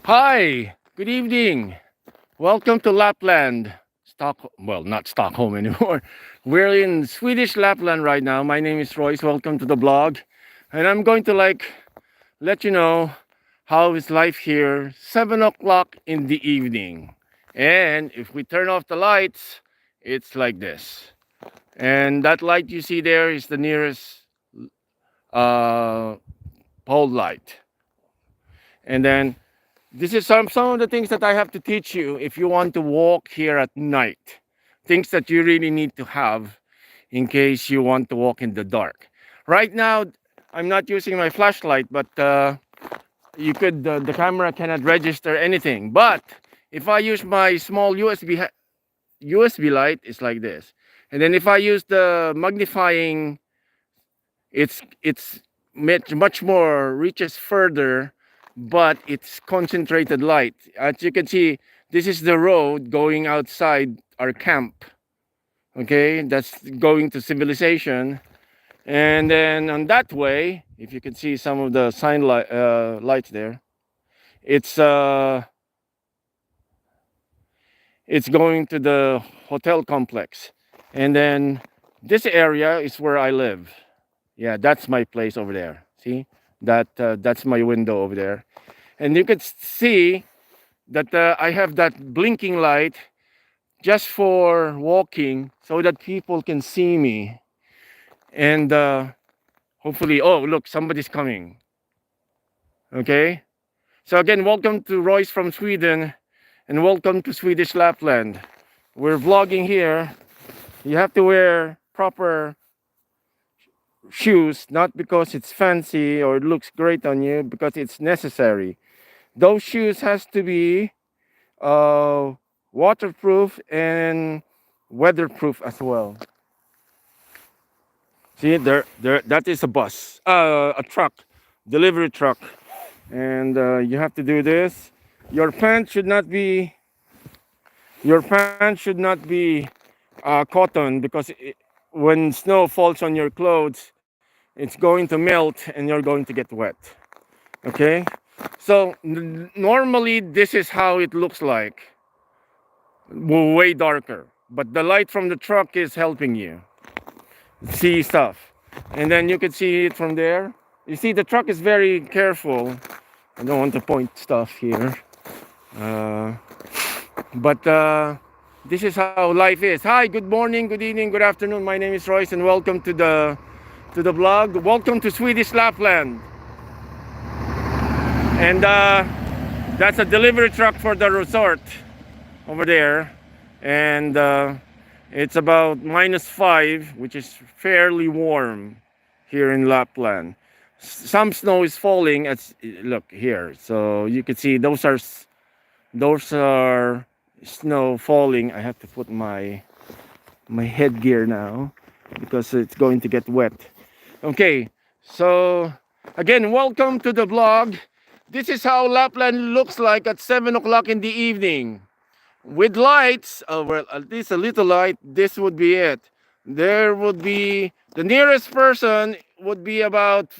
Hi, good evening. Welcome to Lapland. Well, not Stockholm anymore. We're in Swedish Lapland right now. My name is Royce. Welcome to the blog. And I'm going to let you know how is life here 7 o'clock in the evening. And if we turn off the lights, it's like this. And that light you see there is the nearest uh, pole light. And then this is some of the things that I have to teach you if you want to walk here at night. Things that you really need to have in case you want to walk in the dark. Right now, I'm not using my flashlight, but the camera cannot register anything. But if I use my small USB light, it's like this. And then if I use the magnifying, it's much more reaches further, but it's concentrated light. As you can see, this is the road going outside our camp. Okay, that's going to civilization. And then on that way, if you can see some of the lights there, it's uh it's going to the hotel complex. And then this area is where I live. Yeah, that's my place over there. See that's my window over there. And you could see that I have that blinking light just for walking so that people can see me. And hopefully, oh, look, somebody's coming. Okay. So again, welcome to Royce from Sweden and welcome to Swedish Lapland. We're vlogging here. You have to wear proper shoes, not because it's fancy or it looks great on you, because it's necessary. Those shoes has to be uh, waterproof and weatherproof as well. See, there, that is a bus, a truck, delivery truck, and you have to do this. Your pants should not be, your pants should not be cotton because when snow falls on your clothes, it's going to melt and you're going to get wet. Okay, so normally this is how it looks like. Way darker, but the light from the truck is helping you see stuff. And then you can see it from there. You see the truck is very careful. I don't want to point stuff here, uh, but this is how life is. Hi, good morning, good evening, good afternoon. My name is Royce and welcome to the blog. Welcome to Swedish Lapland. And that's a delivery truck for the resort over there. And it's about -5, which is fairly warm here in Lapland. Some snow is falling. Look here, so you can see those are snow falling. I have to put my headgear now because it's going to get wet. Okay, so again, welcome to the vlog. This is how Lapland looks like at 7 o'clock in the evening. With lights, well, at least a little light, this would be it. There would be, the nearest person would be about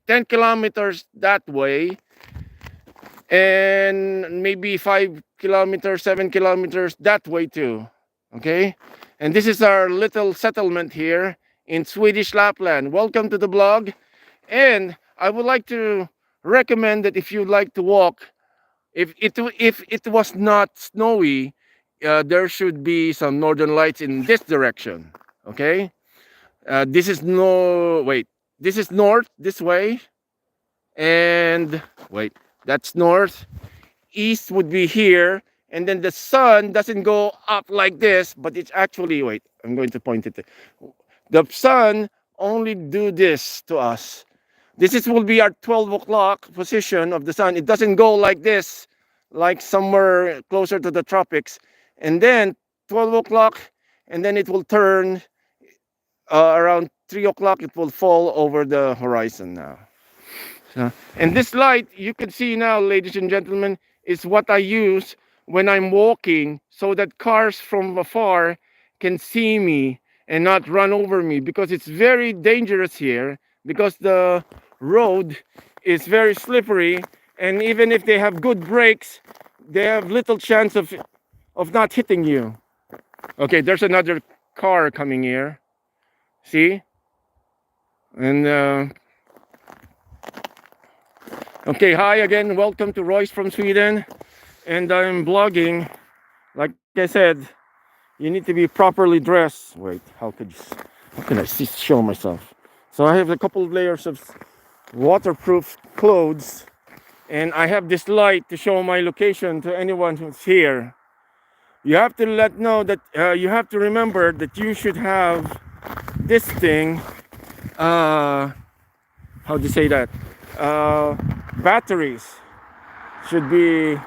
10 kilometers that way, and maybe 5 kilometers, 7 kilometers that way too. Okay? And this is our little settlement here in Swedish Lapland. Welcome to the blog. And I would like to recommend that if you'd like to walk, if it was not snowy, there should be some northern lights in this direction. Okay, this is this is north this way, and wait, that's north. East would be here, and then the sun doesn't go up like this, but it's actually, wait, I'm going to point it. The sun only do this to us. Will be our 12 o'clock position of the sun. It doesn't go like this, like somewhere closer to the tropics. And then 12 o'clock, and then it will turn around 3 o'clock, it will fall over the horizon now. So, and this light, you can see now, ladies and gentlemen, is what I use when I'm walking so that cars from afar can see me and not run over me, because it's very dangerous here because the road is very slippery and even if they have good brakes, they have little chance of not hitting you. Okay, there's another car coming here. See? And okay, hi again. Welcome to Royce from Sweden. And I'm blogging. Like I said, you need to be properly dressed. Wait, how can I show myself? So I have a couple of layers of waterproof clothes, and I have this light to show my location to anyone who's here. You have to know that you have to remember that you should have this thing. Uh, how do you say that? Uh, Batteries should be.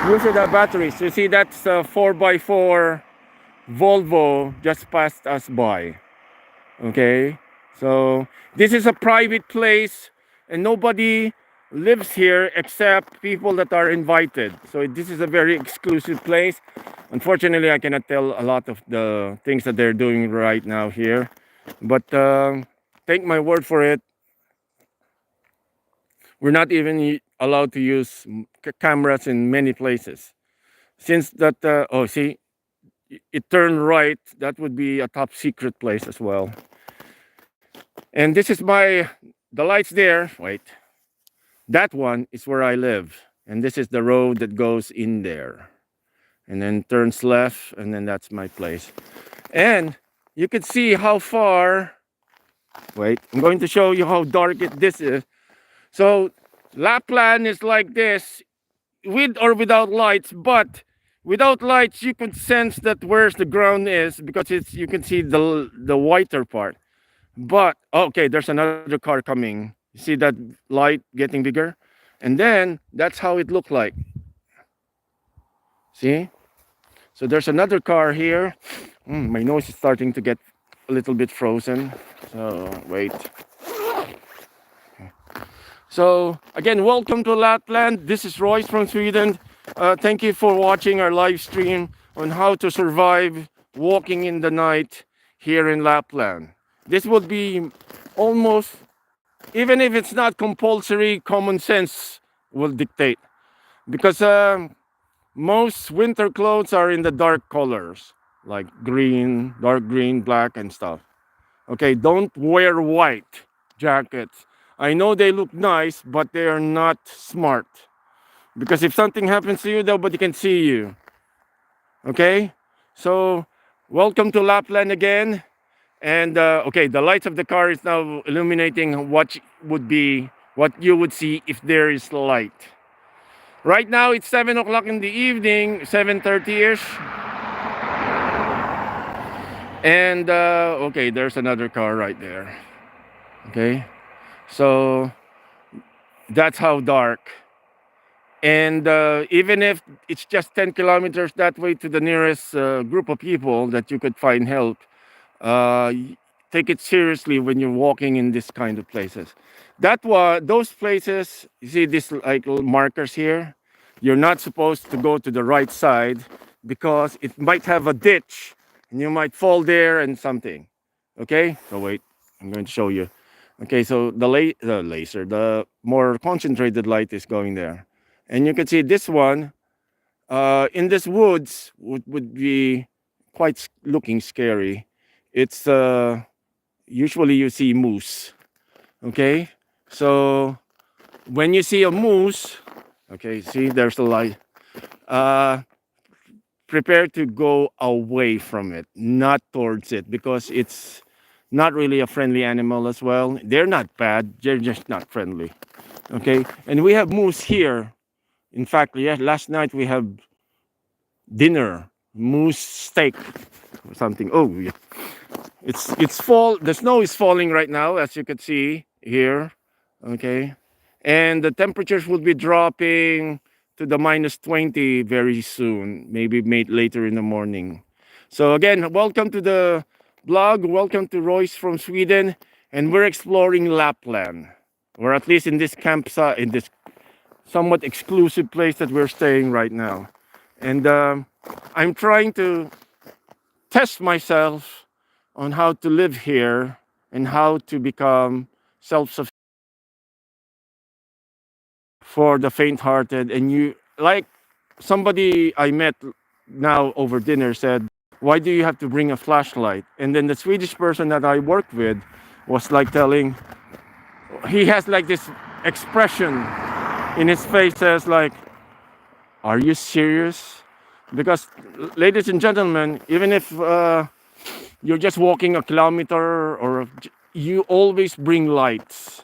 You should have batteries. You see, that's a 4x4 Volvo just passed us by. Okay, so this is a private place, and nobody lives here except people that are invited. So this is a very exclusive place. Unfortunately, I cannot tell a lot of the things that they're doing right now here, but take my word for it, we're not even allowed to use cameras in many places. Since that, oh, see, it turned right, that would be a top secret place as well. And this is the lights there. Wait, that one is where I live. And this is the road that goes in there. And then turns left, and then that's my place. And you can see how far. Wait, I'm going to show you how dark this is. So Lapland is like this, with or without lights, but without lights you can sense that where's the ground is, because you can see the whiter part. But okay, there's another car coming. You see that light getting bigger, and then that's how it looked like. See? So there's another car here. My nose is starting to get a little bit frozen. So wait. So again, welcome to Lapland. This is Royce from Sweden. Thank you for watching our live stream on how to survive walking in the night here in Lapland. This would be almost, even if it's not compulsory, common sense will dictate. Because most winter clothes are in the dark colors, like green, dark green, black, and stuff. Okay, don't wear white jackets. I know they look nice, but they are not smart. Because if something happens to you, nobody can see you. Okay? So, welcome to Lapland again. And okay, the lights of the car is now illuminating what you would see if there is light. Right now it's 7 o'clock in the evening, 7:30ish. And okay, there's another car right there. Okay, so that's how dark. And even if it's just 10 kilometers that way to the nearest group of people that you could find help, uh, take it seriously when you're walking in this kind of places. Those places, you see these like little markers here, you're not supposed to go to the right side because it might have a ditch and you might fall there and something. Okay, so wait, I'm going to show you. Okay, so the more concentrated light is going there, and you can see this one in this woods would be quite looking scary. It's usually you see moose. Okay, so when you see a moose, okay, see there's a light. Uh, Prepare to go away from it, not towards it, because it's not really a friendly animal as well. They're not bad, they're just not friendly. Okay, and we have moose here. In fact, yeah, last night we have dinner, moose steak or something. Oh, yeah. It's fall. The snow is falling right now, as you can see here. Okay, and the temperatures will be dropping to the -20 very soon, maybe later in the morning. So again, welcome to the blog. Welcome to Royce from Sweden, and we're exploring Lapland, or at least in this campsite, in this somewhat exclusive place that we're staying right now. And I'm trying to test myself on how to live here and how to become self-sufficient for the faint-hearted. And you, like somebody I met now over dinner said, why do you have to bring a flashlight? And then the Swedish person that I worked with was like telling, he has like this expression in his face, says like, are you serious? Because, ladies and gentlemen, even if you're just walking a kilometer, or you always bring lights,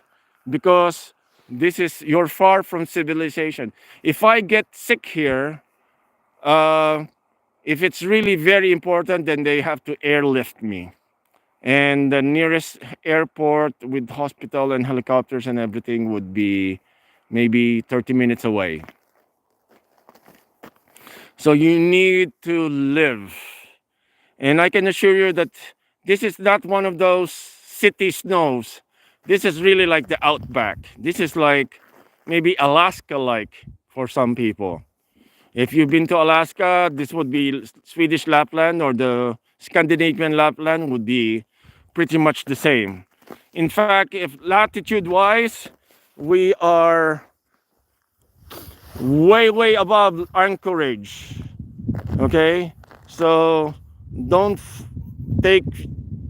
because this is, you're far from civilization. If I get sick here, uh, if it's really very important, then they have to airlift me. And the nearest airport with hospital and helicopters and everything would be maybe 30 minutes away. So you need to live. And I can assure you that this is not one of those city snows. This is really like the outback. This is like maybe Alaska like for some people. If you've been to Alaska, this would be Swedish Lapland, or the Scandinavian Lapland would be pretty much the same. In fact, if latitude wise, we are way above Anchorage. Okay, so don't take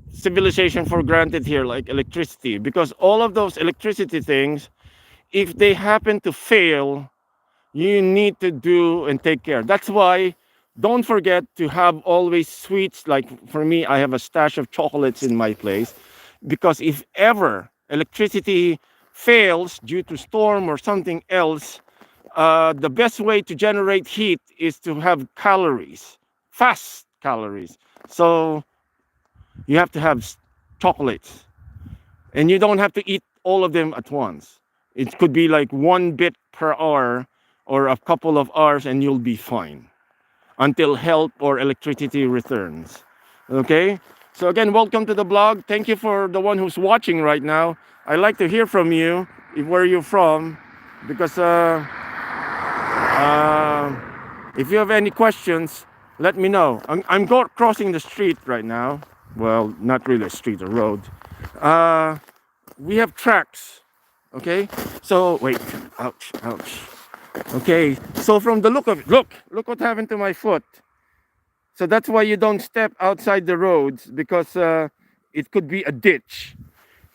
civilization for granted here, like electricity, because all of those electricity things, if they happen to fail, you need to do and take care. That's why don't forget to have always sweets. Like for me, I have a stash of chocolates in my place, because if ever electricity fails due to storm or something else, the best way to generate heat is to have calories, fast calories. So you have to have chocolates, and you don't have to eat all of them at once. It could be like 1 bit per hour or a couple of hours, and you'll be fine until help or electricity returns. Okay? So again, welcome to the blog. Thank you for the one who's watching right now. I like to hear from you, where you're from, because if you have any questions, let me know. I'm crossing the street right now. Well, not really a street, a road. We have tracks. Okay? So, wait. Ouch. Okay, so from the look of it, look what happened to my foot. So that's why you don't step outside the roads, because it could be a ditch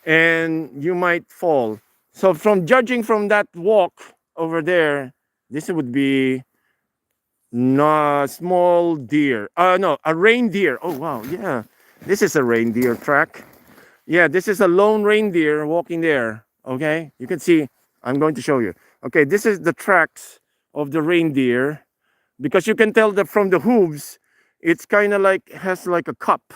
and you might fall. So from judging from that walk over there, this would be no small deer. No, a reindeer. Oh wow, yeah. This is a reindeer track. Yeah, this is a lone reindeer walking there. Okay, you can see. I'm going to show you. Okay, this is the tracks of the reindeer, because you can tell that from the hooves, it's kind of like has like a cup,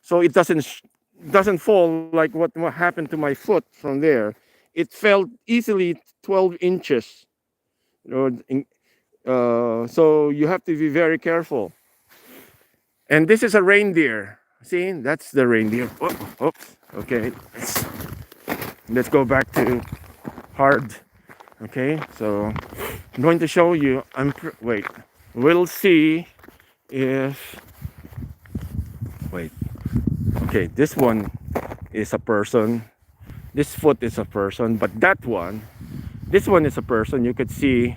so it doesn't fall like what happened to my foot from there. It fell easily 12 inches. So you have to be very careful. And this is a reindeer. See, that's the reindeer. Oops. Okay, let's go back to hard. Okay, so I'm going to show you. Wait. We'll see if. Wait. Okay, this one is a person. This foot is a person, but this one is a person. You could see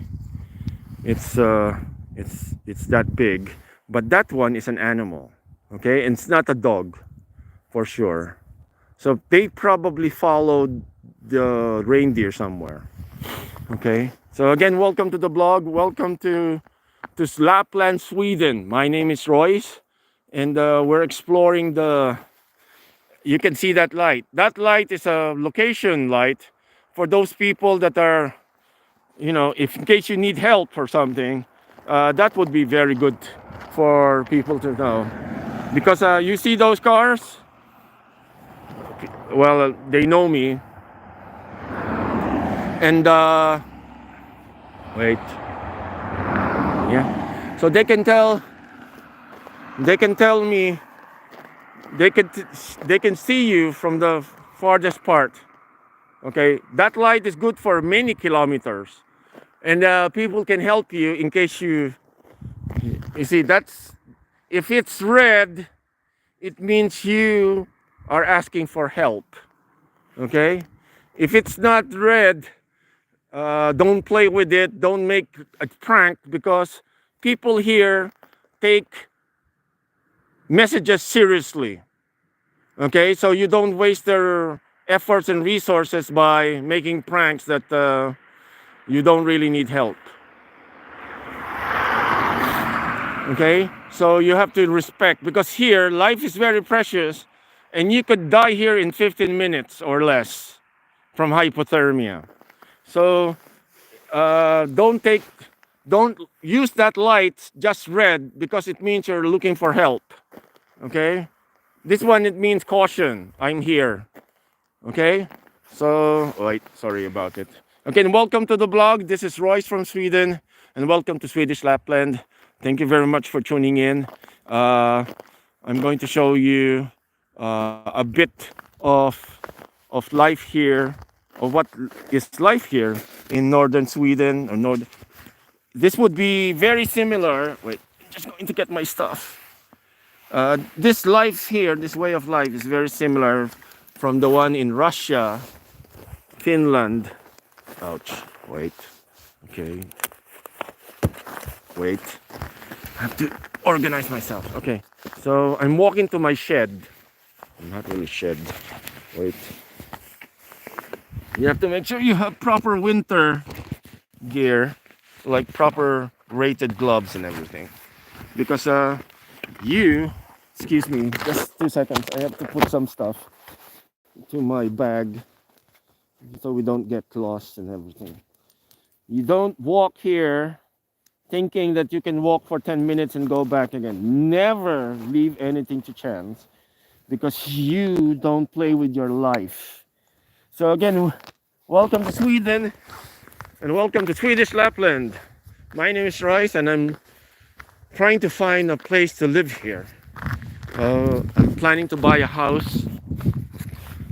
it's that big, but that one is an animal. Okay, and it's not a dog, for sure. So they probably followed the reindeer somewhere. Okay, so again, welcome to the blog. Welcome to Lapland, Sweden. My name is Royce, and we're exploring you can see that light. That light is a location light for those people that are, if in case you need help or something, that would be very good for people to know. Because you see those cars? Well, they know me. And wait. Yeah. So they can tell me, they can see you from the farthest part. Okay, that light is good for many kilometers, and people can help you in case you see, that's, if it's red, it means you are asking for help. Okay, if it's not red, Don't play with it. Don't make a prank, because people here take messages seriously. Okay, so you don't waste their efforts and resources by making pranks that you don't really need help. Okay, so you have to respect, because here life is very precious, and you could die here in 15 minutes or less from hypothermia. So don't use that light just red, because it means you're looking for help. Okay, this one, it means caution, I'm here. Okay, so wait, sorry about it. Okay, and welcome to the blog. This is Royce from Sweden, and welcome to Swedish Lapland. Thank you very much for tuning in. I'm going to show you a bit of life here, of what is life here in northern Sweden or north. This would be very similar. Wait, just going to get my stuff. This life here, this way of life, is very similar from the one in Russia, Finland. Ouch. Wait. Okay. Wait. I have to organize myself. Okay. So I'm walking to my shed. Not really shed. Wait. You have to make sure you have proper winter gear, like proper rated gloves and everything. Because excuse me, just 2 seconds. I have to put some stuff to my bag so we don't get lost and everything. You don't walk here thinking that you can walk for 10 minutes and go back again. Never leave anything to chance, because you don't play with your life. So again, welcome to Sweden and welcome to Swedish Lapland. My name is Royce, and I'm trying to find a place to live here. I'm planning to buy a house,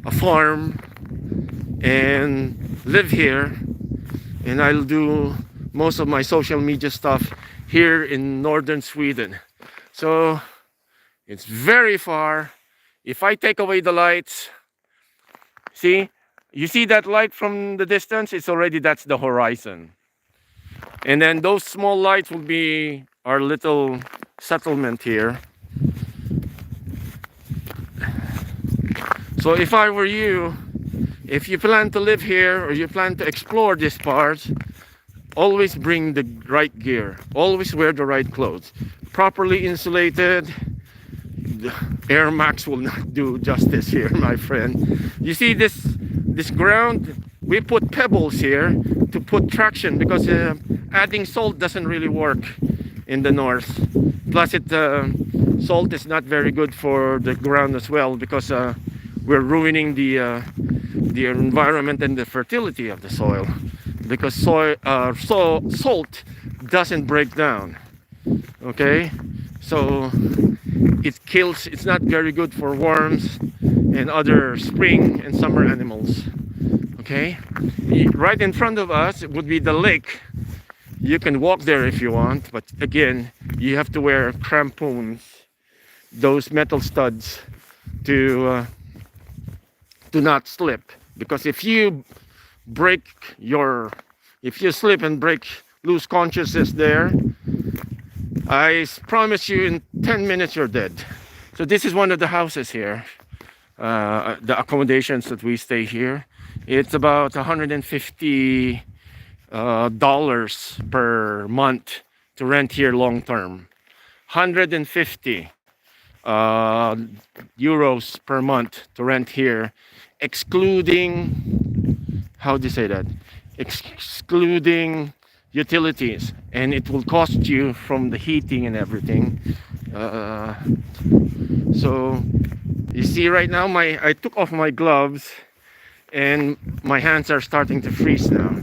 a farm, and live here, and I'll do most of my social media stuff here in northern Sweden. So it's very far. If I take away the lights, you see that light from the distance? That's the horizon. And then those small lights will be our little settlement here. So if I were you, if you plan to live here or you plan to explore this part, always bring the right gear. Always wear the right clothes. Properly insulated. The Air Max will not do justice here, my friend. You see this ground? We put pebbles here to put traction, because adding salt doesn't really work in the north. Plus, salt is not very good for the ground as well, because we're ruining the environment and the fertility of the soil, because salt doesn't break down. Okay, so it kills. It's not very good for worms and other spring and summer animals. Okay, right in front of us would be the lake. You can walk there if you want, but again, you have to wear crampons, those metal studs, to not slip. Because if you slip and lose consciousness there, I promise you in 10 minutes you're dead. So this is one of the houses here, the accommodations that we stay here. It's about $150 per month to rent here long term. 150 euros per month to rent here, excluding, how do you say that? Excluding utilities, and it will cost you from the heating and everything. So you see right now, I took off my gloves and my hands are starting to freeze now.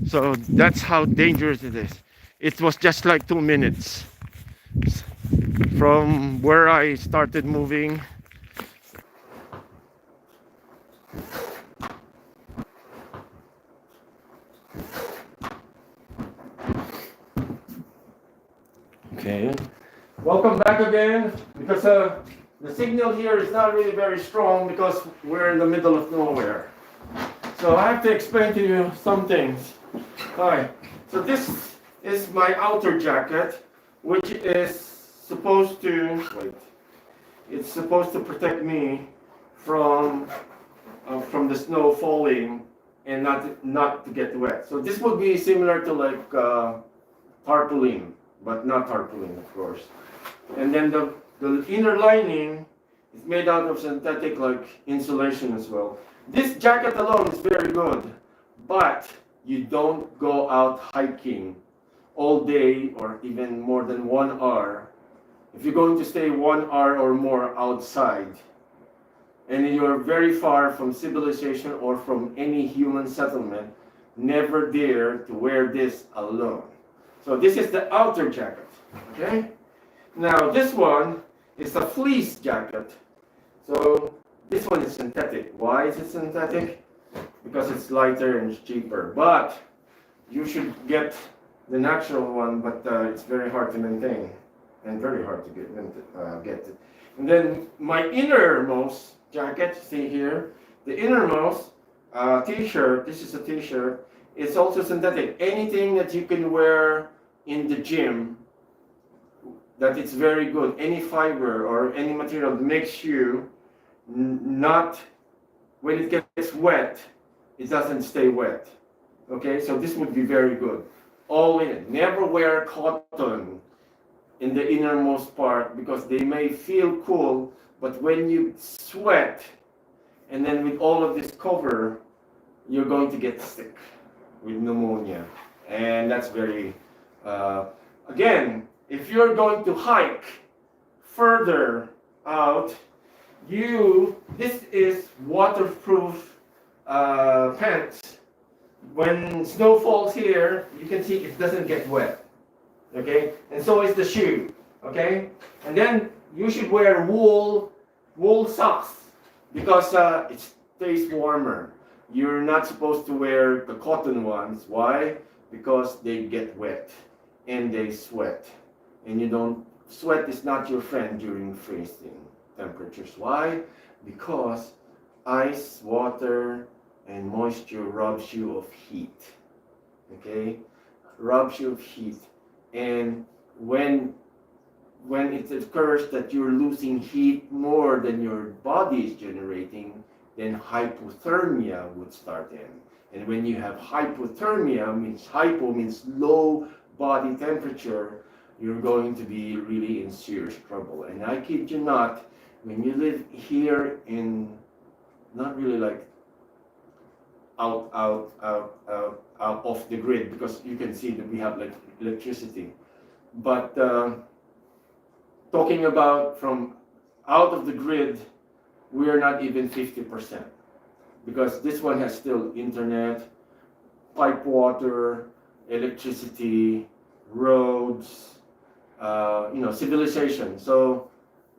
So that's how dangerous it is. It was just like 2 minutes from where I started moving. Okay, welcome back again, because the signal here is not really very strong, because we're in the middle of nowhere. So I have to explain to you some things. Hi. So this is my outer jacket, which is supposed to wait. It's supposed to protect me from the snow falling and not to get wet. So this would be similar to like tarpaulin, but not tarpaulin, of course. And then the inner lining is made out of synthetic like insulation as well. This jacket alone is very good, but you don't go out hiking all day or even more than 1 hour. If you're going to stay 1 hour or more outside, and you're very far from civilization or from any human settlement, never dare to wear this alone. So this is the outer jacket, okay? Now this one is a fleece jacket. So this one is synthetic. Why is it synthetic? Because it's lighter and it's cheaper. But you should get the natural one, but it's very hard to maintain and very hard to get it. And then my innermost jacket, see here, the innermost t-shirt, this is a t-shirt, it's also synthetic. Anything that you can wear in the gym, that it's very good, any fiber or any material that makes you not, when it gets wet, it doesn't stay wet. Okay, so this would be very good. All in. Never wear cotton in the innermost part because they may feel cool, but when you sweat and then with all of this cover, you're going to get sick with pneumonia. And that's very, again, if you're going to hike further out, this is waterproof pants. When snow falls here, you can see it doesn't get wet. Okay, and so is the shoe. Okay, and then you should wear wool socks because it stays warmer. You're not supposed to wear the cotton ones. Why? Because they get wet and they sweat, and you don't. Sweat is not your friend during freezing temperatures. Why? Because ice, water, and moisture robs you of heat. Okay, robs you of heat, and when it occurs that you're losing heat more than your body is generating, then hypothermia would start in. And when you have hypothermia, means hypo means low body temperature, you're going to be really in serious trouble. And I kid you not, when you live here in, not really like out off the grid, because you can see that we have like electricity, but talking about from out of the grid, we are not even 50%, because this one has still internet, pipe water, electricity, roads, civilization. So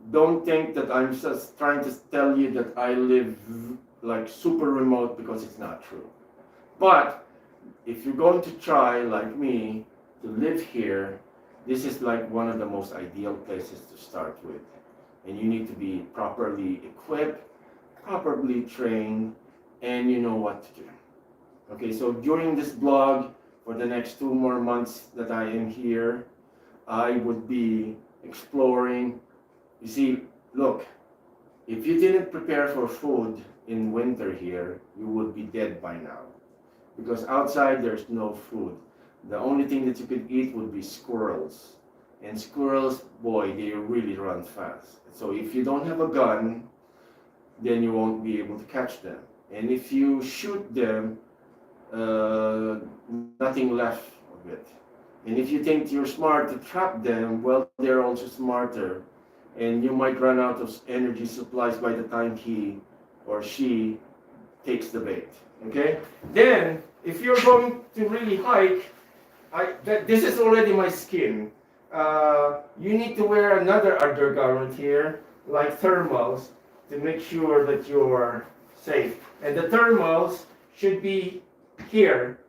don't think that I'm just trying to tell you that I live like super remote, because it's not true. But if you're going to try, like me, to live here, this is like one of the most ideal places to start with. And you need to be properly equipped, properly trained, and you know what to do. Okay, so during this blog, for the next 2 more months that I am here, I would be exploring. You see, look, if you didn't prepare for food in winter here, you would be dead by now. Because outside there's no food. The only thing that you could eat would be squirrels. And squirrels, boy, they really run fast. So if you don't have a gun, then you won't be able to catch them. And if you shoot them, nothing left of it. And if you think you're smart to trap them, well, they're also smarter. And you might run out of energy supplies by the time he or she takes the bait. Okay? Then, if you're going to really hike, this is already my skin. You need to wear another undergarment here, like thermals, to make sure that you're safe. And the thermals should be here,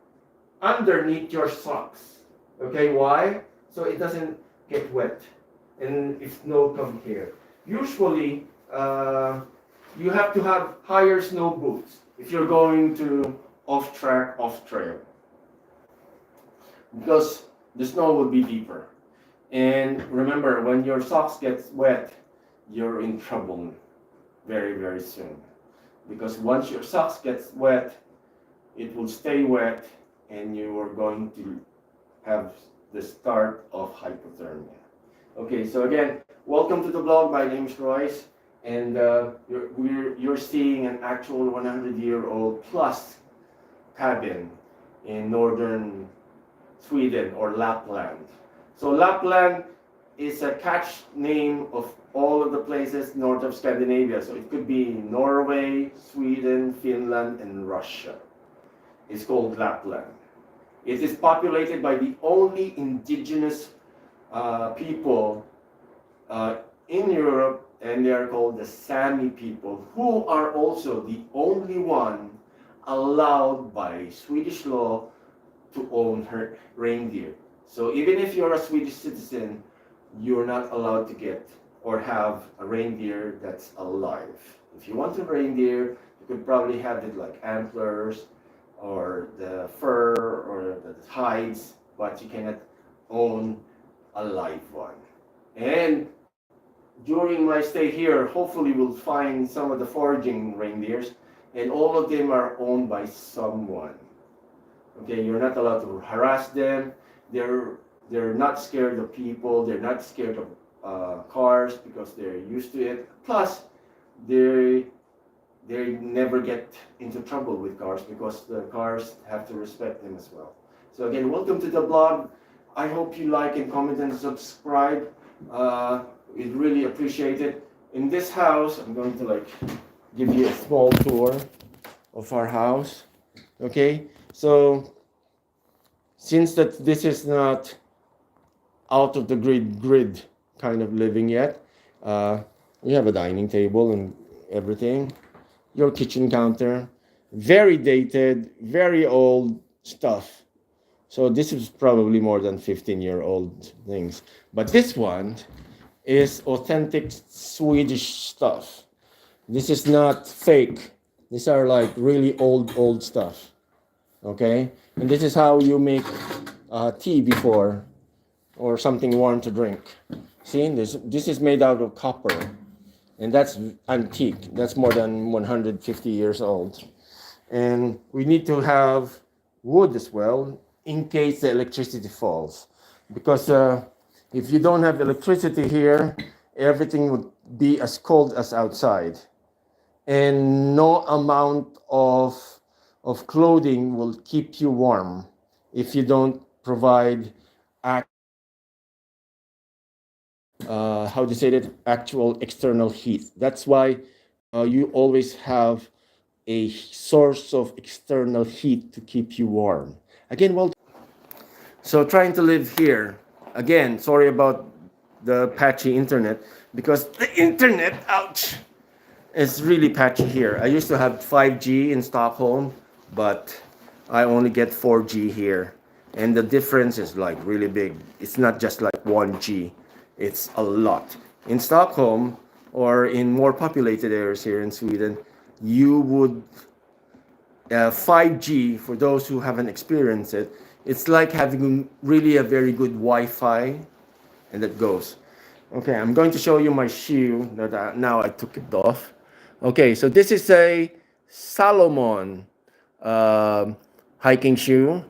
underneath your socks. Okay, why? So it doesn't get wet. And if snow come here. Usually, you have to have higher snow boots if you're going to off track, off trail. because the snow will be deeper. And remember, when your socks get wet, you're in trouble very, very soon. Because once your socks gets wet, it will stay wet and you are going to have the start of hypothermia. Okay, so again, welcome to the blog. My name is Royce, and you're seeing an actual 100-year-old plus cabin in northern Sweden or Lapland. So Lapland is a catch name of all of the places north of Scandinavia. So it could be Norway, Sweden, Finland, and Russia. It's called Lapland. It is populated by the only indigenous people in Europe, and they are called the Sami people, who are also the only one allowed by Swedish law to own her reindeer. So even if you're a Swedish citizen, you're not allowed to get or have a reindeer that's alive. If you want a reindeer, you could probably have it like antlers or the fur or the hides, but you cannot own a live one. And during my stay here, hopefully we'll find some of the foraging reindeers, and all of them are owned by someone. Okay, you're not allowed to harass them. They're not scared of people. They're not scared of cars because they're used to it. Plus, they never get into trouble with cars because the cars have to respect them as well. So again, welcome to the blog. I hope you like and comment and subscribe. We'd really appreciate it. In this house, I'm going to give you a small tour of our house. Okay, so since this is not out of the grid kind of living yet, we have a dining table and everything. Your kitchen counter, very dated, very old stuff. So this is probably more than 15-year-old things. But this one is authentic Swedish stuff. This is not fake. These are like really old stuff. Okay? And this is how you make tea before, or something warm to drink. See, this is made out of copper. And that's antique. That's more than 150 years old. And we need to have wood as well in case the electricity falls. Because if you don't have electricity here, everything would be as cold as outside. And no amount of clothing will keep you warm if you don't provide how to say that, actual external heat. That's why you always have a source of external heat to keep you warm. Again, well, so trying to live here. Again, sorry about the patchy internet, because the internet, ouch, is really patchy here. I used to have 5G in Stockholm, but I only get 4G here. And the difference is like really big. It's not just like 1G. It's a lot. In Stockholm or in more populated areas here in Sweden, you would 5G, for those who haven't experienced it, it's like having really a very good Wi-Fi, and that goes. Okay, I'm going to show you my shoe that now I took it off. Okay, so this is a Salomon hiking shoe,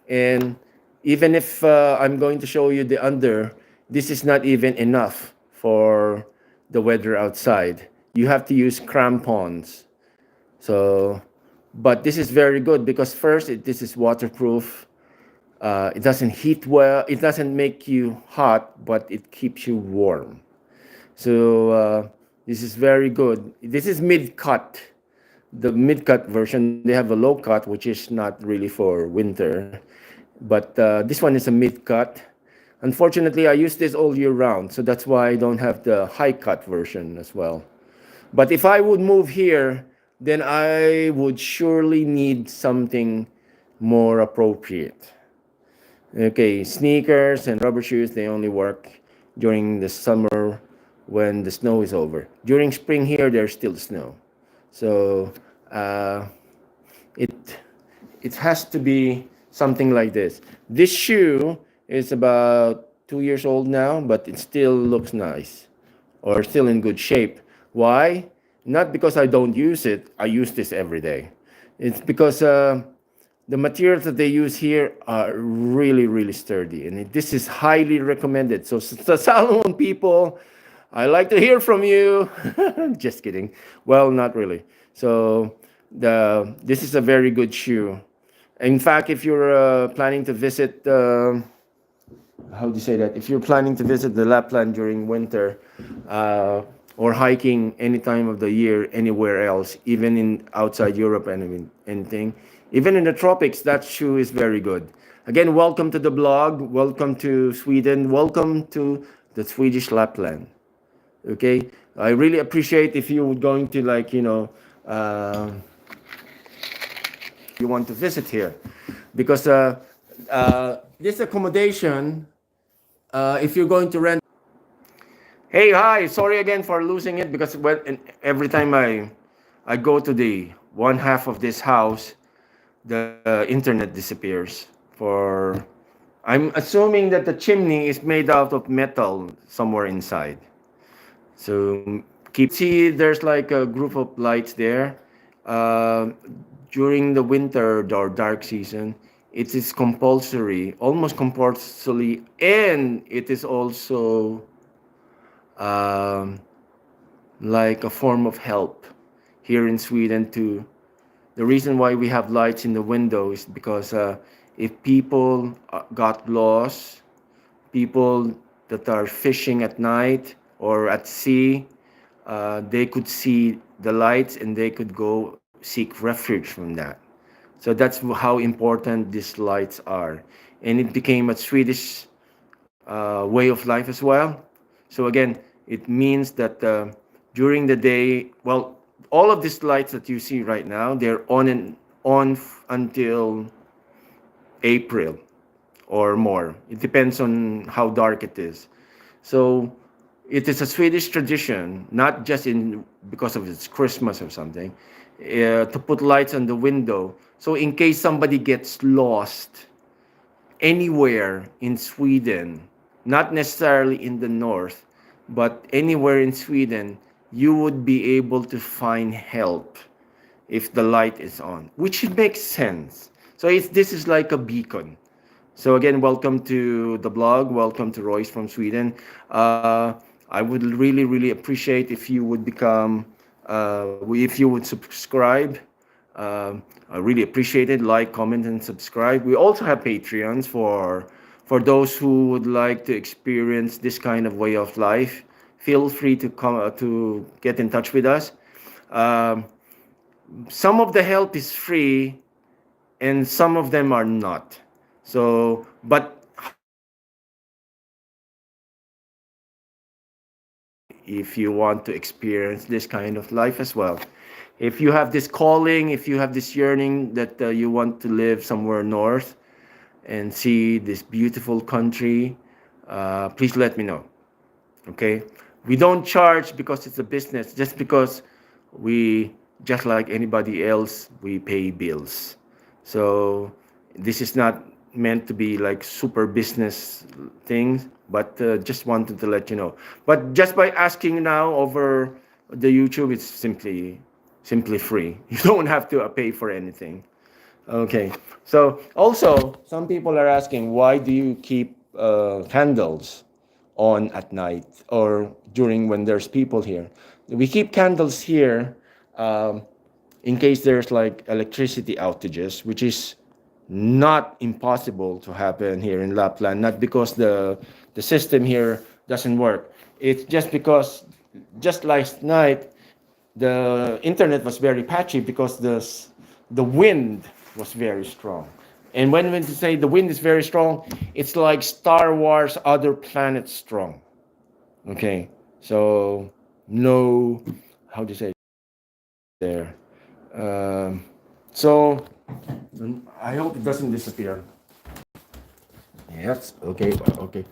and even if I'm going to show you the under, this is not even enough for the weather outside. You have to use crampons. So, but this is very good because first, this is waterproof. It doesn't heat well. It doesn't make you hot, but it keeps you warm. So this is very good. This is mid-cut. The mid-cut version, they have a low cut, which is not really for winter. But this one is a mid-cut. Unfortunately, I use this all year round, so that's why I don't have the high-cut version as well. But if I would move here, then I would surely need something more appropriate. Okay, sneakers and rubber shoes, they only work during the summer when the snow is over. During spring here, there's still snow. So it has to be something like this. This shoe is about 2 years old now, but it still looks nice or still in good shape. Why? Not because I don't use it. I use this every day. It's because the materials that they use here are really, really sturdy, and this is highly recommended. So, the Salomon people, I like to hear from you. Just kidding. Well, not really. So, this is a very good shoe. In fact, if you're planning to visit, how do you say that? If you're planning to visit the Lapland during winter, or hiking any time of the year anywhere else, even in outside Europe and anything, even in the tropics, that shoe is very good. Again, welcome to the blog. Welcome to Sweden. Welcome to the Swedish Lapland. Okay, I really appreciate if you were going to you want to visit here, because this accommodation, if you're going to rent. Hey, hi. Sorry again for losing it, because every time I go to the one half of this house, the internet disappears. For I'm assuming that the chimney is made out of metal somewhere inside. So keep see there's like a group of lights there. Uh, During the winter or dark season, it is compulsory, almost compulsory, and it is also um, like a form of help here in Sweden too. The reason why we have lights in the windows, because if people got lost, people that are fishing at night or at sea, they could see the lights and they could go seek refuge from that. So that's how important these lights are. And it became a Swedish way of life as well. So again, it means that during the day, well, all of these lights that you see right now, they're on until April or more. It depends on how dark it is. So it is a Swedish tradition, not just in because of it's Christmas or something, to put lights on the window. So in case somebody gets lost anywhere in Sweden, not necessarily in the north, but anywhere in Sweden, you would be able to find help if the light is on, which makes sense. So this is like a beacon. So again, welcome to the blog. Welcome to Royce from Sweden. I would really, really appreciate if you would if you would subscribe. I really appreciate it. Like, comment, and subscribe. We also have Patreons for those who would like to experience this kind of way of life. Feel free to come to get in touch with us. Um, some of the help is free, and some of them are not. So, but if you want to experience this kind of life as well, if you have this calling, if you have this yearning that you want to live somewhere north and see this beautiful country, please let me know. Okay, we don't charge because it's a business, just because we, just like anybody else, we pay bills. So this is not meant to be like super business things, but just wanted to let you know. But just by asking now over the YouTube, it's simply free. You don't have to pay for anything. Okay. So also, some people are asking, why do you keep candles on at night or during when there's people here? We keep candles here um, in case there's like electricity outages, which is not impossible to happen here in Lapland. Not because the system here doesn't work. It's just because just last night the internet was very patchy because the wind was very strong. And when we say the wind is very strong, it's like Star Wars Other Planets strong. Okay, so no, how do you say it there? Um, so I hope it doesn't disappear. Yes. Okay. Okay.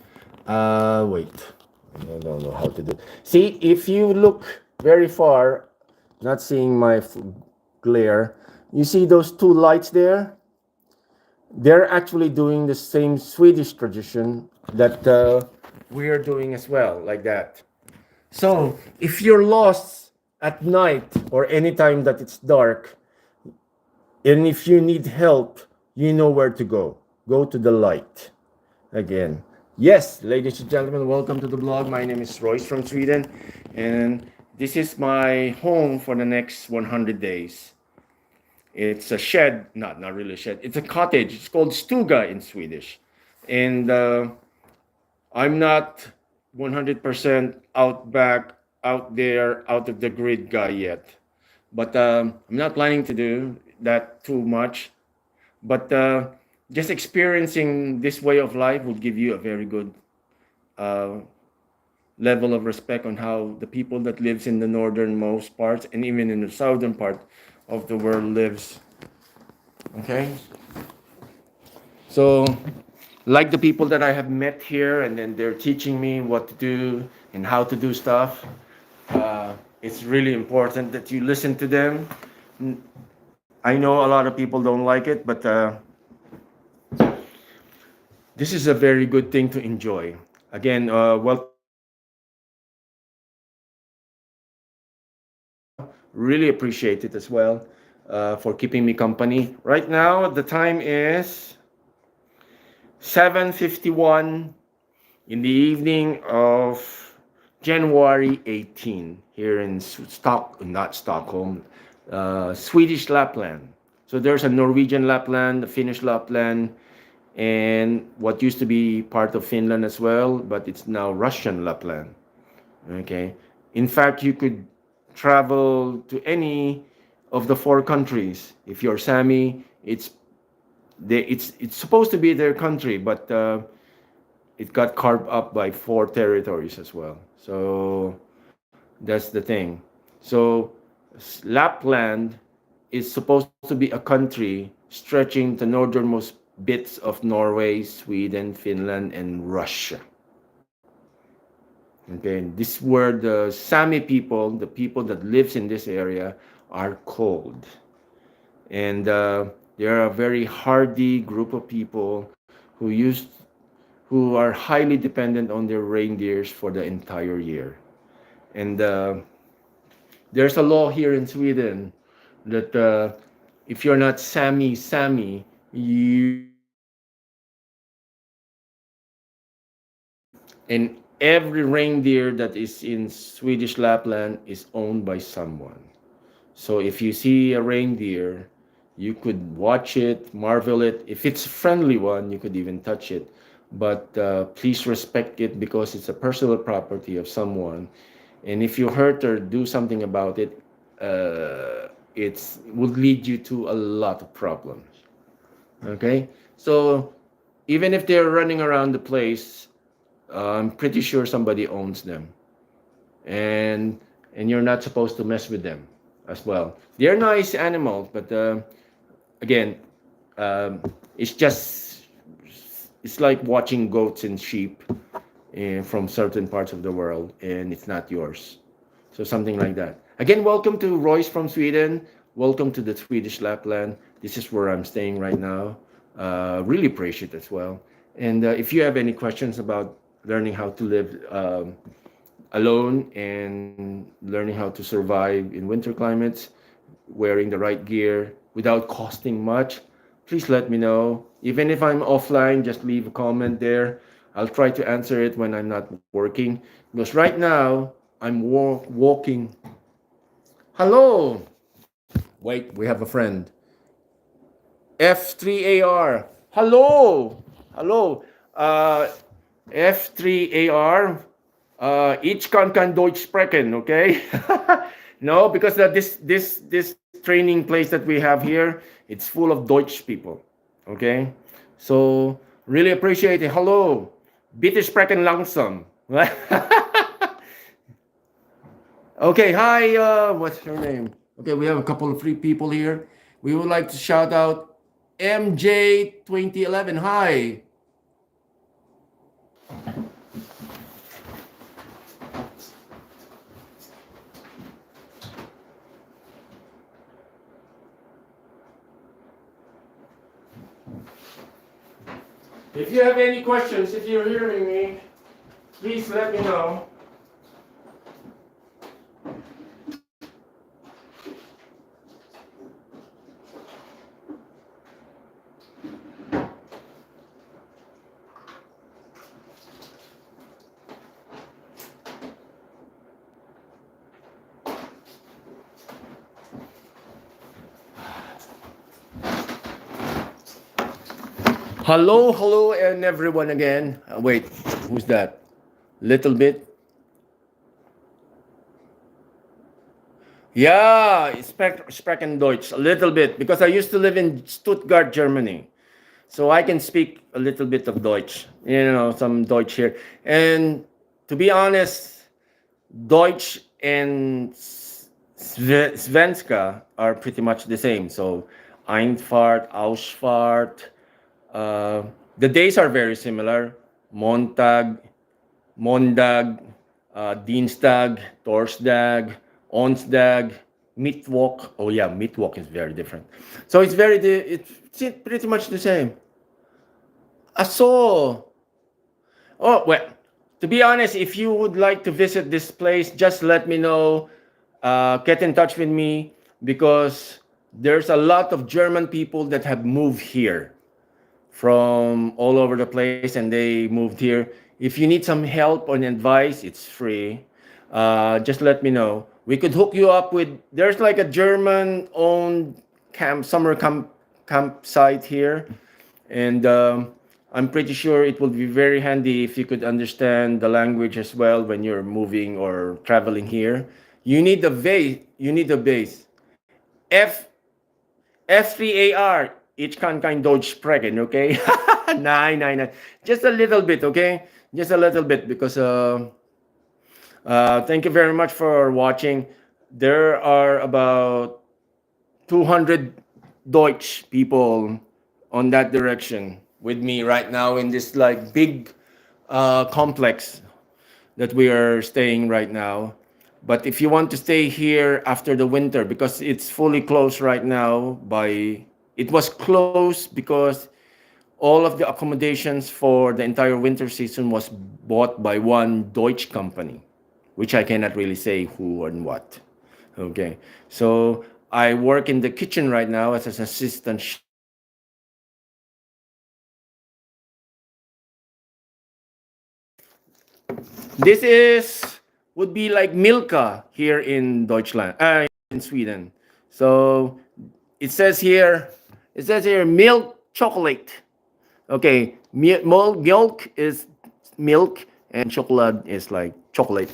Wait. I don't know how to do. See, if you look very far, not seeing my glare, you see those two lights there. they're actually doing the same Swedish tradition that we are doing as well, like that. So if you're lost at night or anytime that it's dark, and if you need help, you know where to go. Go to the light again. Yes, ladies and gentlemen, welcome to the blog. My name is Royce from Sweden, and this is my home for the next 100 days. It's a shed, not really a shed. It's a cottage. It's called stuga in Swedish, and I'm not 100% out back, out there, out of the grid guy yet. But I'm not planning to do that too much. But just experiencing this way of life would give you a very good uh, level of respect on how the people that lives in the northernmost parts and even in the southern part of the world lives. Okay, so like the people that I have met here, and then they're teaching me what to do and how to do stuff. It's really important that you listen to them. I know a lot of people don't like it, but this is a very good thing to enjoy. Again, welcome to the blog. My name is Royce. Welcome to the blog. Really appreciate it as well for keeping me company. Right now, the time is 7:51 in the evening of January 18 here in not Stockholm, Swedish Lapland. So there's a Norwegian Lapland, a Finnish Lapland, and what used to be part of Finland as well, but it's now Russian Lapland. Okay. In fact, you could travel to any of the four countries. If you're Sami, it's supposed to be their country, but it got carved up by four territories as well. So that's the thing. So Lapland is supposed to be a country stretching the northernmost bits of Norway, Sweden, Finland, and Russia. Okay, this where the Sami people, the people that lives in this area, are called, and they are a very hardy group of people who are highly dependent on their reindeers for the entire year. And there's a law here in Sweden that if you're not Sami, you and every reindeer that is in Swedish Lapland is owned by someone. So if you see a reindeer, you could watch it, marvel it. If it's a friendly one, you could even touch it. But please respect it because it's a personal property of someone. And if you hurt or do something about it, it would lead you to a lot of problems. Okay? So even if they're running around the place, I'm pretty sure somebody owns them. And you're not supposed to mess with them as well. They're nice animals, but again, um, it's just it's like watching goats and sheep from certain parts of the world, and it's not yours. So something like that. Again, welcome to Royce from Sweden. Welcome to the Swedish Lapland. This is where I'm staying right now. Really appreciate it as well. And if you have any questions about learning how to live alone and learning how to survive in winter climates, wearing the right gear without costing much, please let me know. Even if I'm offline, just leave a comment there. I'll try to answer it when I'm not working. Because right now, I'm walking. Hello! Wait, we have a friend. F3AR. Hello! Hello. F3AR. Ich kann kein Deutsch sprechen, okay? No, because this training place that we have here, it's full of Deutsch people, okay? So really appreciate it. Hello, bitte sprechen langsam. Okay, hi. What's your name? Okay, we have a couple of free people here. We would like to shout out MJ 2011. Hi. If you have any questions, if you're hearing me, please let me know. Hello, hello, and everyone again. Wait, who's that? Little bit. Yeah, sprechen Deutsch a little bit because I used to live in Stuttgart, Germany. So I can speak a little bit of Deutsch, some Deutsch here. And to be honest, Deutsch and Svenska are pretty much the same. So Einfahrt, Ausfahrt. The days are very similar. Montag, Mondag, Dienstag, Torsdag, Onsdag, Mittwoch. Oh yeah, Mittwoch is very different. So it's pretty much the same. So, oh well. To be honest, if you would like to visit this place, just let me know. Get in touch with me because there's a lot of German people that have moved here from all over the place and they moved here. If you need some help or advice, it's free. Just let me know. We could hook you up with, there's like a German owned campsite here. And I'm pretty sure it will be very handy if you could understand the language as well when you're moving or traveling here. You need the base. You need the base. F3AR. Ich kann kein Deutsch sprechen, okay? Nein, nein, nein. Just a little bit, okay? Just a little bit because thank you very much for watching. There are about 200 Deutsch people on that direction with me right now in this like big complex that we are staying right now. But if you want to stay here after the winter, because it's fully closed right now it was closed because all of the accommodations for the entire winter season was bought by one Deutsch company, which I cannot really say who and what. Okay, so I work in the kitchen right now as an assistant. Would be like Milka here in Deutschland, in Sweden. So it says here milk chocolate. Okay, milk is milk and chocolate is like chocolate.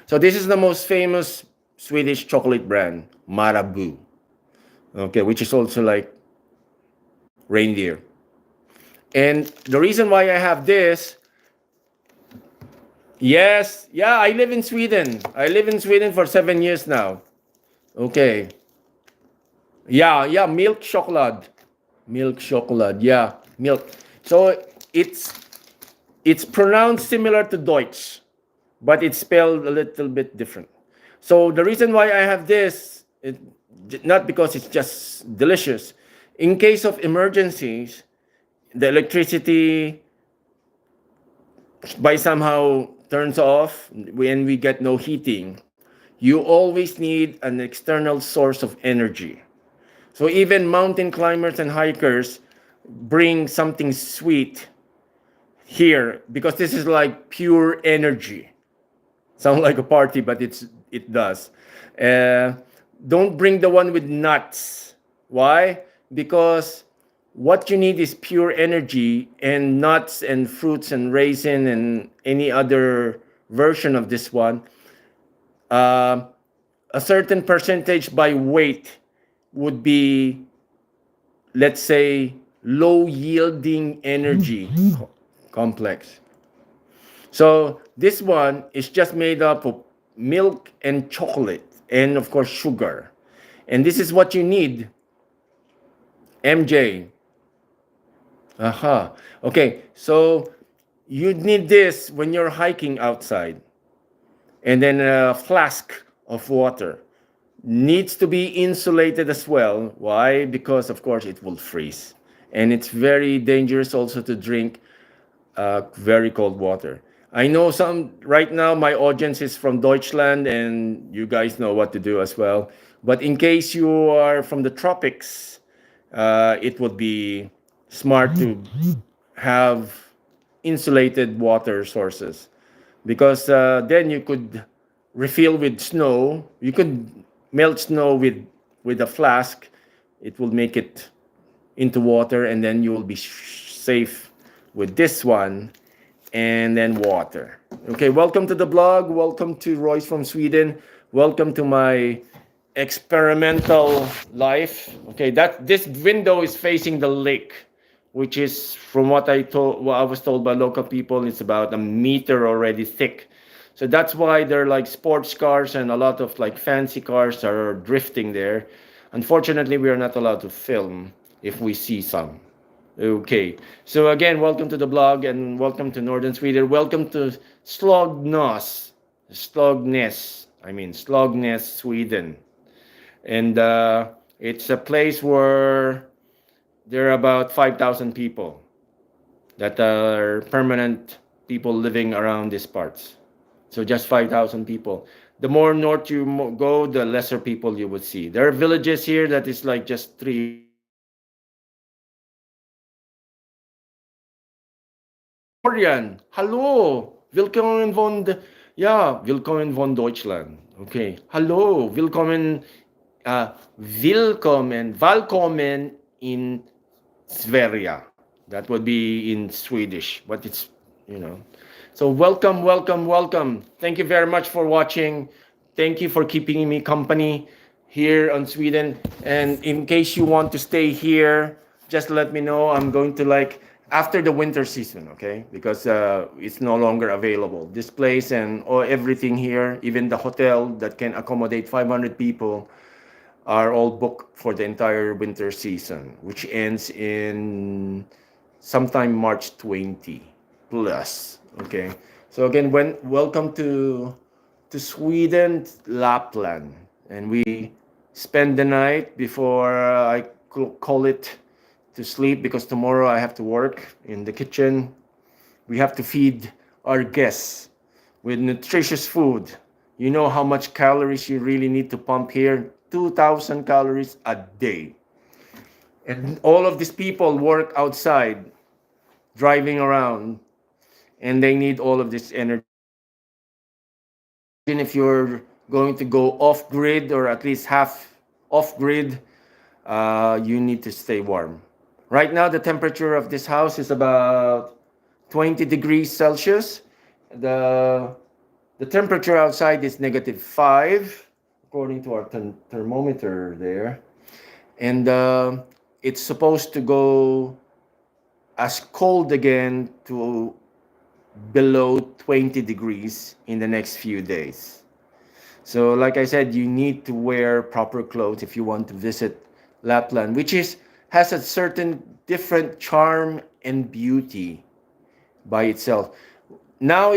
So this is the most famous Swedish chocolate brand, Marabou. Okay, which is also like reindeer. And the reason why I have this, yes, yeah, I live in Sweden. I live in Sweden for 7 years now. Okay. Yeah, milk chocolate. Milk chocolate, yeah, milk. So it's pronounced similar to Deutsch, but it's spelled a little bit different. So the reason why I have this, not because it's just delicious. In case of emergencies, the electricity by somehow turns off when we get no heating, you always need an external source of energy. So even mountain climbers and hikers bring something sweet here because this is like pure energy. Sound like a party, but it does. Don't bring the one with nuts. Why? Because what you need is pure energy, and nuts and fruits and raisin and any other version of this one. A certain percentage by weight would be, let's say, low yielding energy complex. So this one is just made up of milk and chocolate and of course sugar. And this is what you need. MJ. Aha. Okay, so you need this when you're hiking outside. And then a flask of water needs to be insulated as well. Why? Because of course it will freeze. and it's very dangerous also to drink very cold water. I know some right now. My audience is from Deutschland, and you guys know what to do as well. But in case you are from the tropics, it would be smart to have insulated water sources because then you could refill with snow. You could melt snow with a flask. It will make it into water, and then you will be safe with this one and then water. Okay, welcome to the blog. Welcome to Royce from Sweden. Welcome to my experimental life. Okay, that this window is facing the lake, which is from what I was told by local people, it's about a meter already thick. So that's why there are like sports cars and a lot of like fancy cars are drifting there. Unfortunately, we are not allowed to film if we see some. Okay. So again, welcome to the blog and welcome to Northern Sweden. Welcome to Slognäs. Slognäs, Sweden. And it's a place where there are about 5,000 people that are permanent people living around these parts. So just 5,000 people. The more north you go, the lesser people you would see. There are villages here that is like just 300 people. Florian, hallo, willkommen von Deutschland. Okay, hallo, willkommen in Sverige. That would be in Swedish, but it's, you know. So welcome, welcome, welcome. Thank you very much for watching. Thank you for keeping me company here on Sweden. And in case you want to stay here, just let me know. I'm going to like after the winter season, okay? Because it's no longer available. This place and everything here, even the hotel that can accommodate 500 people, are all booked for the entire winter season, which ends in sometime March 20 plus. Okay. So again, welcome to Sweden, Lapland, and we spend the night before I call it to sleep because tomorrow I have to work in the kitchen. We have to feed our guests with nutritious food. You know how much calories you really need to pump here? 2,000 calories a day. And all of these people work outside, driving around, and they need all of this energy. Imagine if you're going to go off grid or at least half off grid, you need to stay warm. Right now, the temperature of this house is about 20 degrees Celsius. The, the temperature outside is -5, according to our thermometer there. And it's supposed to go as cold again to below 20 degrees in the next few days. So like I said, you need to wear proper clothes if you want to visit Lapland, which has a certain different charm and beauty by itself. Now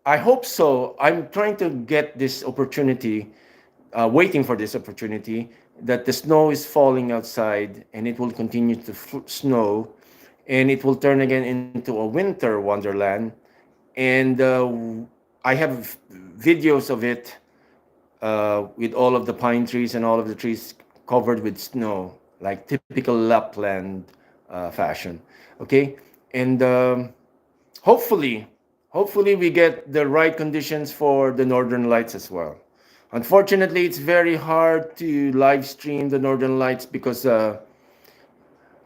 I hope so. I'm trying to get this opportunity, waiting for this opportunity that the snow is falling outside and it will continue to snow and it will turn again into a winter wonderland. And I have videos of it with all of the pine trees and all of the trees covered with snow, like typical Lapland fashion. Okay, and hopefully, hopefully we get the right conditions for the Northern Lights as well. Unfortunately, it's very hard to live stream the Northern Lights because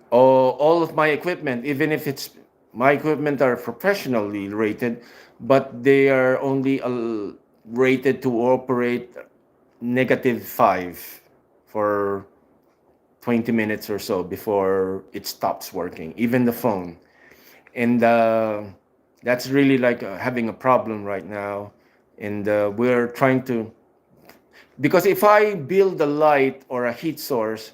all of my equipment, even if it's my equipment are professionally rated, but they are only rated to operate -5 for 20 minutes or so before it stops working, even the phone. And that's really like having a problem right now. And we're trying to, because if I build a light or a heat source,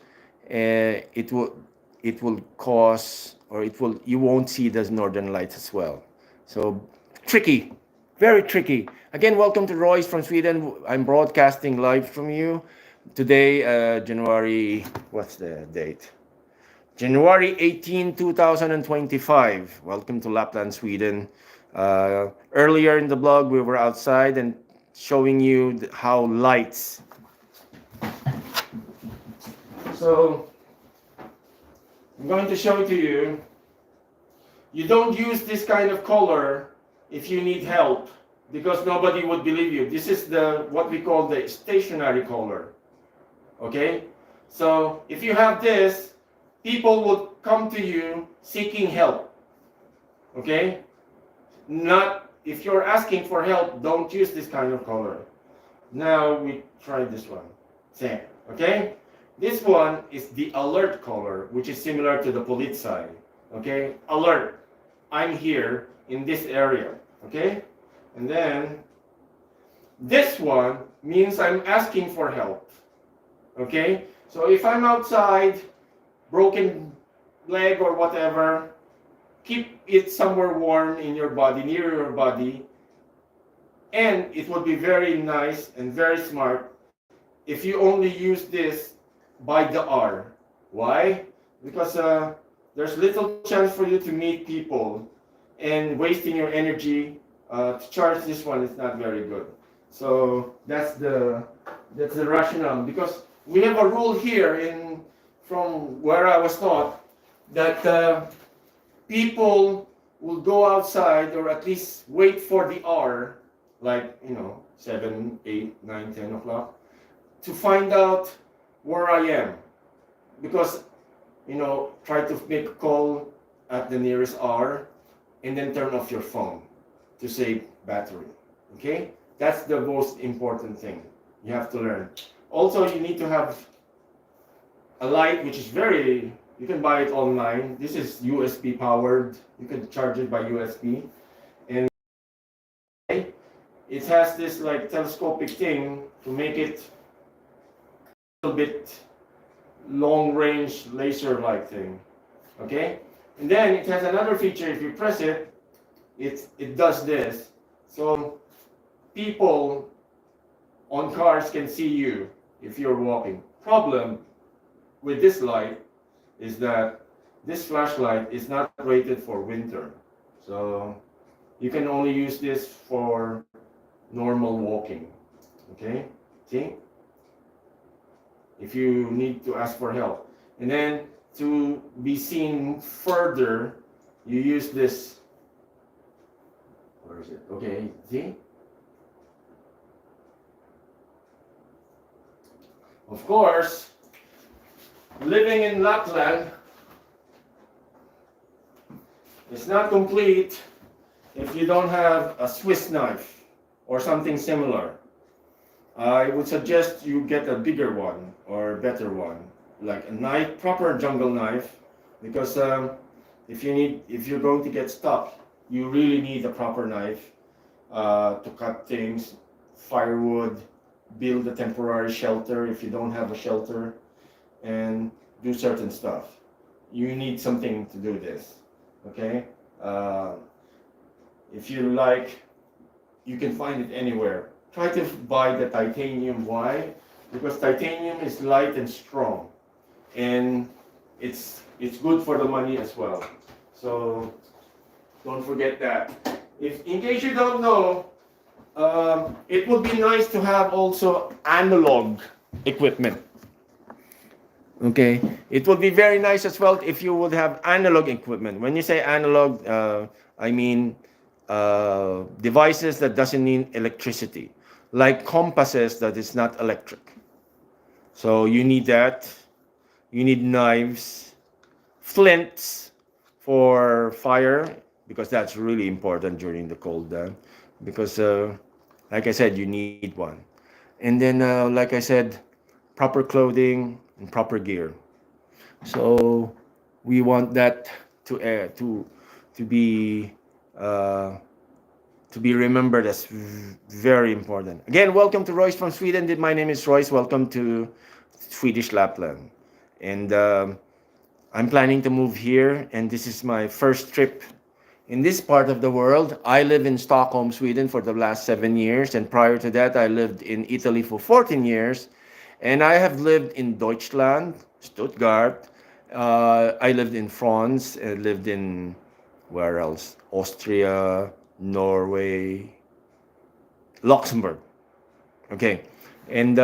it will cause, or it will, you won't see the Northern Lights as well. So tricky, very tricky. Again, welcome to Royce from Sweden. I'm broadcasting live from you today, January, what's the date? January 18, 2025. Welcome to Lapland, Sweden. Earlier in the blog, we were outside and showing you how lights. So I'm going to show it to you. You don't use this kind of color if you need help, because nobody would believe you. This is the what we call the stationary color. Okay? So if you have this, people would come to you seeking help. Okay? Not if you're asking for help, don't use this kind of color. Now we try this one. Same. Okay? This one is the alert color, which is similar to the polizei. Okay? Alert. I'm here in this area. Okay? And then this one means I'm asking for help. Okay? So if I'm outside, broken leg or whatever, keep it somewhere warm in your body, near your body. And it would be very nice and very smart if you only use this by the hour. Why? Because there's little chance for you to meet people, and wasting your energy to charge this one is not very good. So that's the rationale. Because we have a rule here from where I was taught that people will go outside or at least wait for the hour, like 7, 8, 9, 10 o'clock, to find out where I am, because try to make a call at the nearest hour and then turn off your phone to save battery. Okay, that's the most important thing you have to learn. Also, you need to have a light, which is you can buy it online. This is USB powered. You can charge it by USB, and it has this like telescopic thing to make it a little bit long range laser like thing. Okay, and then it has another feature. If you press it, it does this. So people on cars can see you if you're walking. Problem with this light is that this flashlight is not rated for winter. So you can only use this for normal walking. Okay? See? If you need to ask for help. And then to be seen further, you use this. Where is it? Okay, see? Of course, living in Lapland is not complete if you don't have a Swiss knife or something similar. I would suggest you get a bigger one or better one, like a knife, proper jungle knife, because if you're going to get stuck, you really need a proper knife to cut things, firewood, build a temporary shelter if you don't have a shelter, and do certain stuff. You need something to do this. Okay? If you like, you can find it anywhere. Try to buy the titanium. Why? Because titanium is light and strong, and it's good for the money as well. So don't forget that. If in case you don't know, it would be nice to have also analog equipment. Okay, it would be very nice as well if you would have analog equipment. When you say analog, I mean devices that doesn't need electricity, like compasses that is not electric. So you need that. You need knives, flints for fire, because that's really important during the cold. Because, like I said, you need one. And then, like I said, proper clothing and proper gear. So we want that to be remembered as very important. Again, welcome to Royce from Sweden. My name is Royce. Welcome to Swedish Lapland. And I'm planning to move here, and this is my first trip in this part of the world. I live in Stockholm, Sweden for the last 7 years, and prior to that I lived in Italy for 14 years, and I have lived in Deutschland, Stuttgart, I lived in France. I lived in where else? Austria, Norway, Luxembourg. Okay, and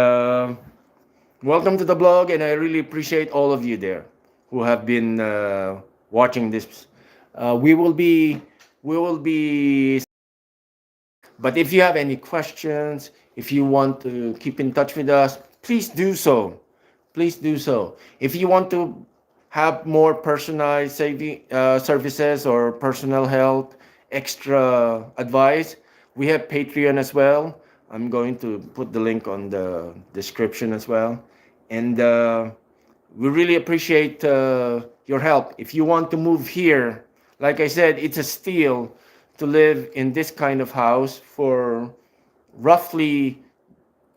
welcome to the blog, and I really appreciate all of you there who have been watching this. We will be we will be But if you have any questions, if you want to keep in touch with us, please do so. Please do so. If you want to have more personalized services or personal health, extra advice, we have Patreon as well. I'm going to put the link on the description as well. And we really appreciate your help. If you want to move here, like I said, it's a steal to live in this kind of house for roughly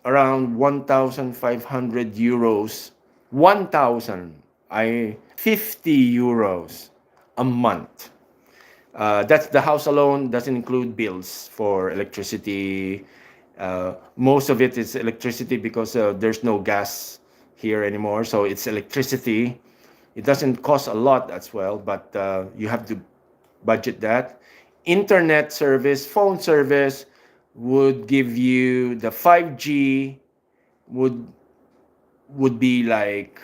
around 1,500 euros. 1,000, 50 euros a month. That's the house alone, doesn't include bills for electricity. Most of it is electricity because there's no gas here anymore, so it's electricity. It doesn't cost a lot as well, but you have to budget that. Internet service, phone service would give you the 5G would would be like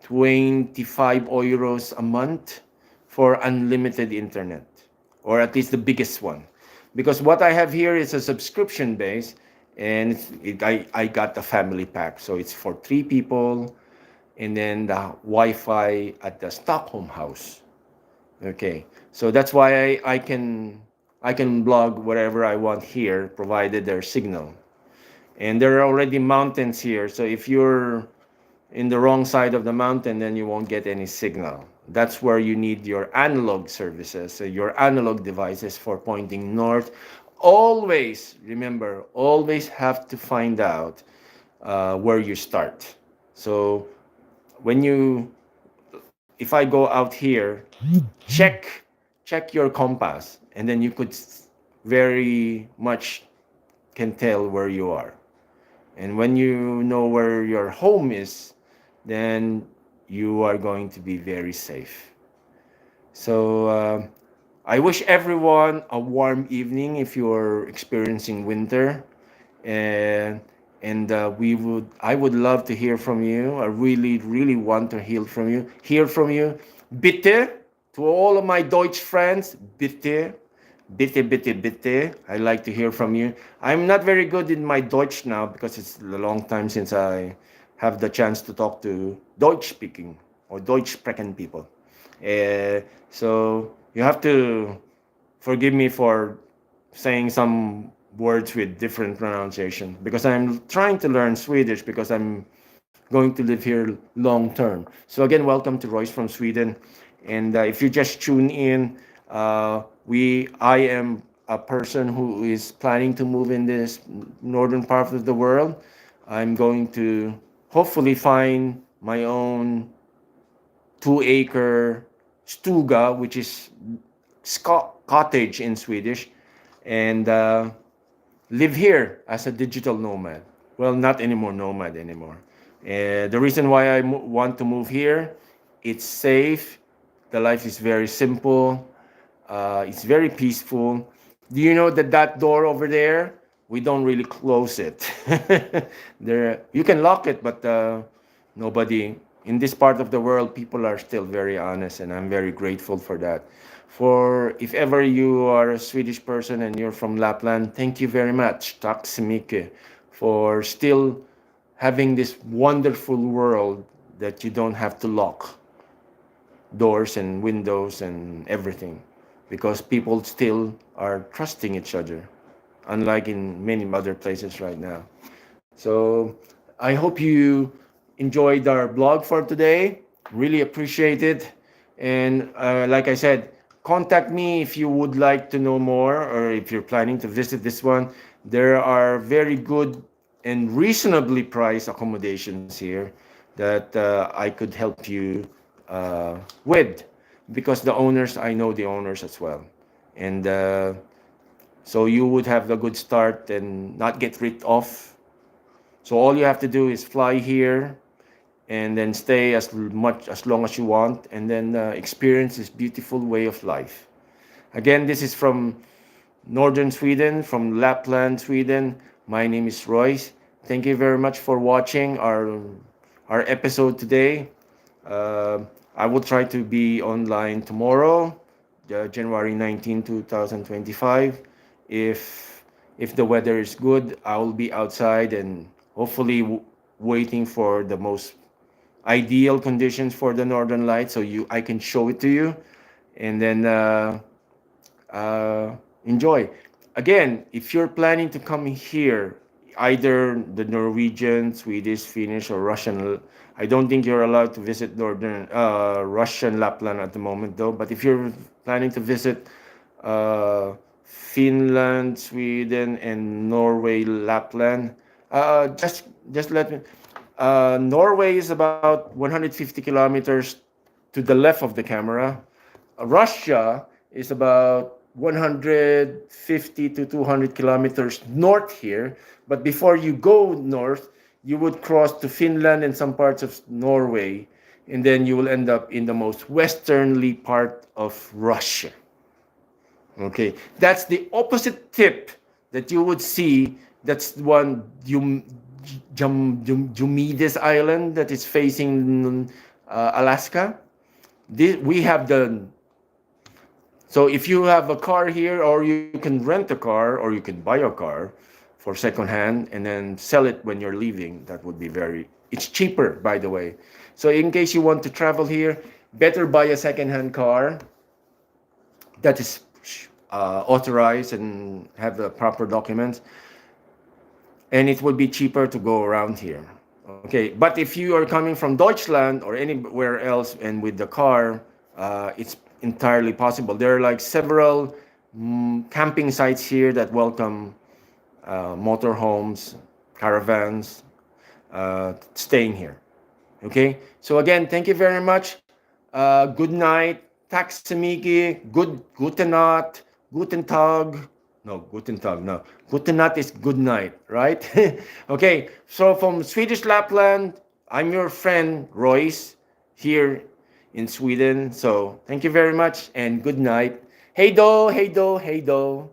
25 euros a month for unlimited internet, or at least the biggest one. Because what I have here is a subscription base, and I got the family pack. So it's for 3 people, and then the Wi-Fi at the Stockholm house. Okay, so that's why I can blog wherever I want here, provided there's signal. And there are already mountains here, so if you're in the wrong side of the mountain, then you won't get any signal. That's where you need your analog services, so your analog devices for pointing north. Always remember, always have to find out where you start. So when you, if I go out here, check your compass, and then you could very much can tell where you are. And when you know where your home is, then you are going to be very safe. So I wish everyone a warm evening if you're experiencing winter, and I would love to hear from you. I really want to hear from you. Bitte to all of my Deutsch friends. Bitte. I like to hear from you. I'm not very good in my Deutsch now because it's a long time since I have the chance to talk to Deutsch speaking or Deutsch sprechen people. So you have to forgive me for saying some words with different pronunciation, because I'm trying to learn Swedish because I'm going to live here long term. So again, welcome to Royce from Sweden. And if you just tune in, I am a person who is planning to move in this northern part of the world. I'm going to hopefully find my own 2-acre stuga, which is cottage in Swedish, and live here as a digital nomad. Well, not anymore nomad anymore. The reason why I want to move here, it's safe. The life is very simple. It's very peaceful. Do you know that that door over there? We don't really close it. There, you can lock it, but nobody in this part of the world. People are still very honest, and I'm very grateful for that. For if ever you are a Swedish person and you're from Lapland, thank you very much, tack så mycket, for still having this wonderful world that you don't have to lock doors and windows and everything, because people still are trusting each other, unlike in many other places right now. So I hope you enjoyed our blog for today. Really appreciate it. And like I said, contact me if you would like to know more, or if you're planning to visit this one. There are very good and reasonably priced accommodations here that I could help you with, because the owners, I know the owners as well. And so you would have a good start and not get ripped off. So all you have to do is fly here, and then stay as long as you want, and then experience this beautiful way of life. Again, this is from northern Sweden, from Lapland, Sweden. My name is Royce. Thank you very much for watching our episode today. Uh, I will try to be online tomorrow, January 19, 2025. If if the weather is good, I will be outside and hopefully waiting for the most ideal conditions for the northern lights, so you I can show it to you, and then enjoy. Again, if you're planning to come here, either the Norwegian, Swedish, Finnish, or Russian, I don't think you're allowed to visit northern Russian Lapland at the moment, though. But if you're planning to visit Finland, Sweden, and Norway, Lapland, just let me. Norway is about 150 kilometers to the left of the camera. Russia is about 150 to 200 kilometers north here. But before you go north, you would cross to Finland and some parts of Norway, and then you will end up in the most westernly part of Russia. Okay, that's the opposite tip that you would see. That's one Jumedes Island that is facing Alaska. We have the so if you have a car here, or you can rent a car, or you can buy a car for second hand and then sell it when you're leaving. That would be it's cheaper, by the way. So in case you want to travel here, better buy a second hand car that is authorized and have the proper documents, and it would be cheaper to go around here. Okay, but if you are coming from Deutschland or anywhere else and with the car, it's entirely possible. There are like several camping sites here that welcome motorhomes, caravans, staying here. Okay, so again, thank you very much. Good night. Tack så mycket. Guten Nacht. Guten Tag. No, Guten Tag. No, Guten Nacht is good night, right? Okay, so from Swedish Lapland, I'm your friend Royce here in Sweden. So thank you very much and good night. Hey do, hey do, hey do.